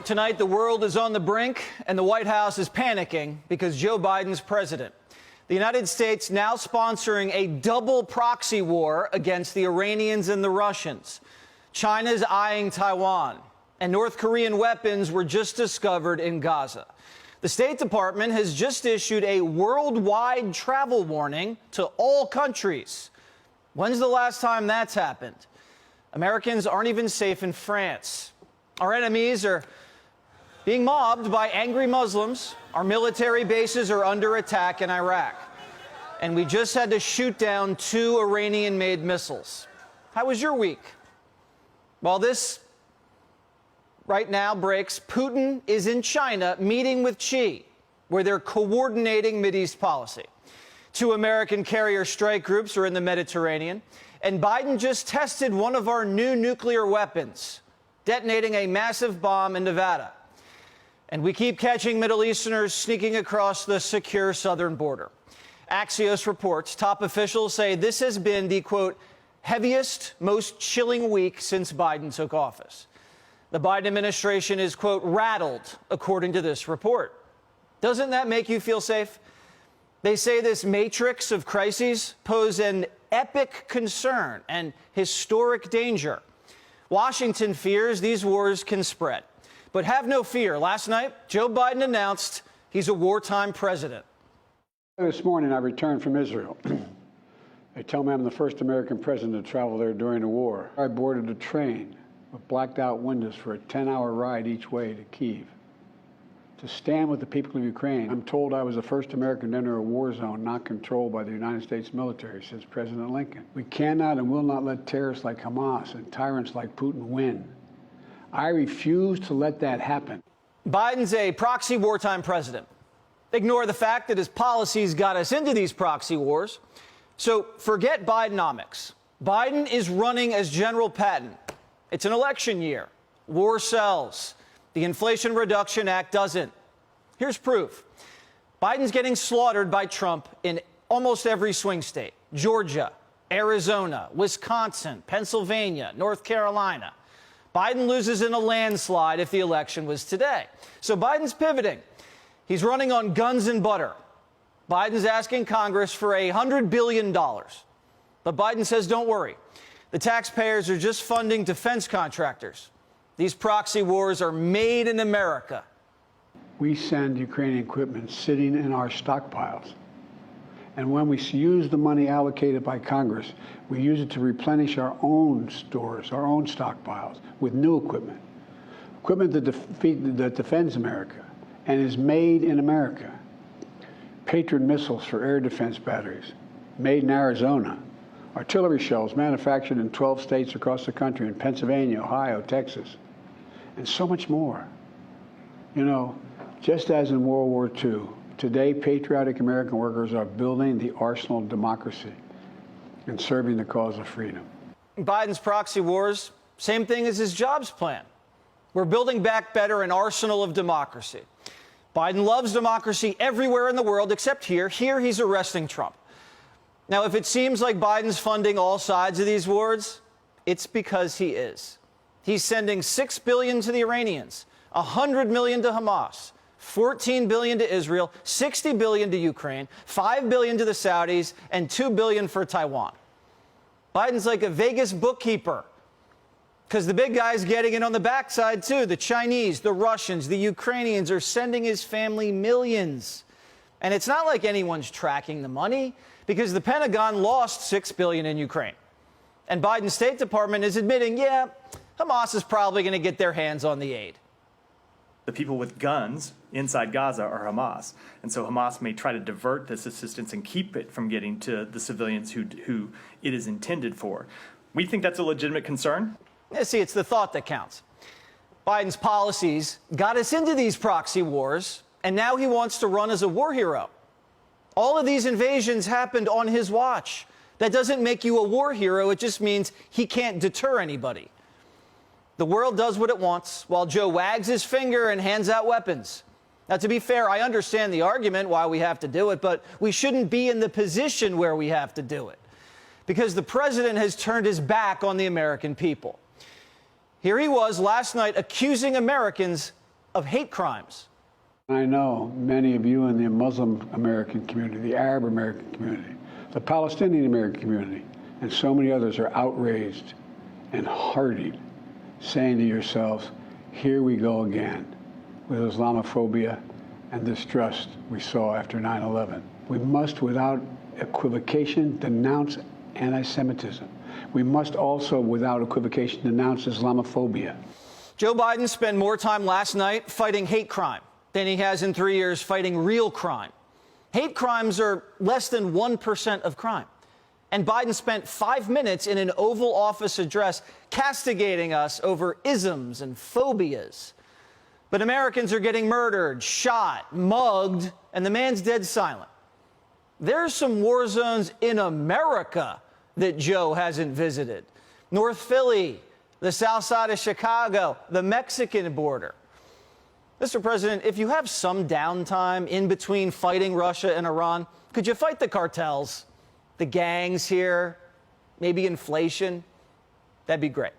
Tonight, the world is on the brink, and the White House is panicking because Joe Biden's president. The United States now sponsoring a double proxy war against the Iranians and the Russians. China's eyeing Taiwan, and North Korean weapons were just discovered in Gaza. The State Department has just issued a worldwide travel warning to all countries. When's the last time that's happened? Americans aren't even safe in France. Our enemies are being mobbed by angry Muslims. Our military bases are under attack in Iraq. And we just had to shoot down 2 Iranian-made missiles. How was your week? Well, this right now breaks. Putin is in China meeting with Xi, where they're coordinating Mideast policy. 2 American carrier strike groups are in the Mediterranean. And Biden just tested one of our new nuclear weapons, detonating a massive bomb in Nevada. And we keep catching Middle Easterners sneaking across the secure southern border. Axios reports top officials say this has been the, quote, heaviest, most chilling week since Biden took office. The Biden administration is, quote, rattled, according to this report. Doesn't that make you feel safe? They say this matrix of crises pose an epic concern and historic danger. Washington fears these wars can spread. But have no fear. Last night, Joe Biden announced he's a wartime president. This morning, I returned from Israel. They tell me I'm the first American president to travel there during the war. I boarded a train with blacked out windows for a 10-hour ride each way to Kyiv to stand with the people of Ukraine. I'm told I was the first American to enter a war zone not controlled by the United States military since President Lincoln. We cannot and will not let terrorists like Hamas and tyrants like Putin win. I refuse to let that happen. Biden's a proxy wartime president. Ignore the fact that his policies got us into these proxy wars. So forget Bidenomics. Biden is running as General Patton. It's an election year. War sells. The Inflation Reduction Act doesn't. Here's proof. Biden's getting slaughtered by Trump in almost every swing state. Georgia, Arizona, Wisconsin, Pennsylvania, North Carolina. Biden loses in a landslide if the election was today. So Biden's pivoting. He's running on guns and butter. Biden's asking Congress for $100 billion. But Biden says, don't worry. The taxpayers are just funding defense contractors. These proxy wars are made in America. We send Ukrainian equipment sitting in our stockpiles. And when we use the money allocated by Congress, we use it to replenish our own stores, our own stockpiles with new equipment. Equipment that defends America and is made in America. Patriot missiles for air defense batteries, made in Arizona. Artillery shells manufactured in 12 states across the country, in Pennsylvania, Ohio, Texas, and so much more. You know, just as in World War II, today patriotic American workers are building the arsenal of democracy and serving the cause of freedom. Biden's proxy wars, same thing as his jobs plan. We're building back better an arsenal of democracy. Biden loves democracy everywhere in the world except here. Here he's arresting Trump. Now, if it seems like Biden's funding all sides of these wars, it's because he is. He's sending $6 billion to the Iranians, $100 million to Hamas, $14 billion to Israel, $60 billion to Ukraine, $5 billion to the Saudis, and $2 billion for Taiwan. Biden's like a Vegas bookkeeper, because the big guy's getting in on the backside, too. The Chinese, the Russians, the Ukrainians are sending his family millions. And it's not like anyone's tracking the money, because the Pentagon lost $6 billion in Ukraine. And Biden's State Department is admitting, yeah, Hamas is probably going to get their hands on the aid. The people with guns inside Gaza are Hamas. And so Hamas may try to divert this assistance and keep it from getting to the civilians who it is intended for. We think that's a legitimate concern. Yeah, see, it's the thought that counts. Biden's policies got us into these proxy wars, and now he wants to run as a war hero. All of these invasions happened on his watch. That doesn't make you a war hero. It just means he can't deter anybody. The world does what it wants while Joe wags his finger and hands out weapons. Now, to be fair, I understand the argument why we have to do it, but we shouldn't be in the position where we have to do it, because the president has turned his back on the American people. Here he was last night accusing Americans of hate crimes. I know many of you in the Muslim American community, the Arab American community, the Palestinian American community, and so many others are outraged and hardened, saying to yourselves, here we go again with Islamophobia and distrust we saw after 9/11. We must, without equivocation, denounce anti-Semitism. We must also, without equivocation, denounce Islamophobia. Joe Biden spent more time last night fighting hate crime than he has in 3 years fighting real crime. Hate crimes are less than 1% of crime. And Biden spent 5 minutes in an Oval Office address castigating us over isms and phobias. But Americans are getting murdered, shot, mugged, and the man's dead silent. There's some war zones in America that Joe hasn't visited. North Philly, the south side of Chicago, the Mexican border. Mr. President, if you have some downtime in between fighting Russia and Iran, could you fight the cartels, the gangs here, maybe inflation? That'd be great.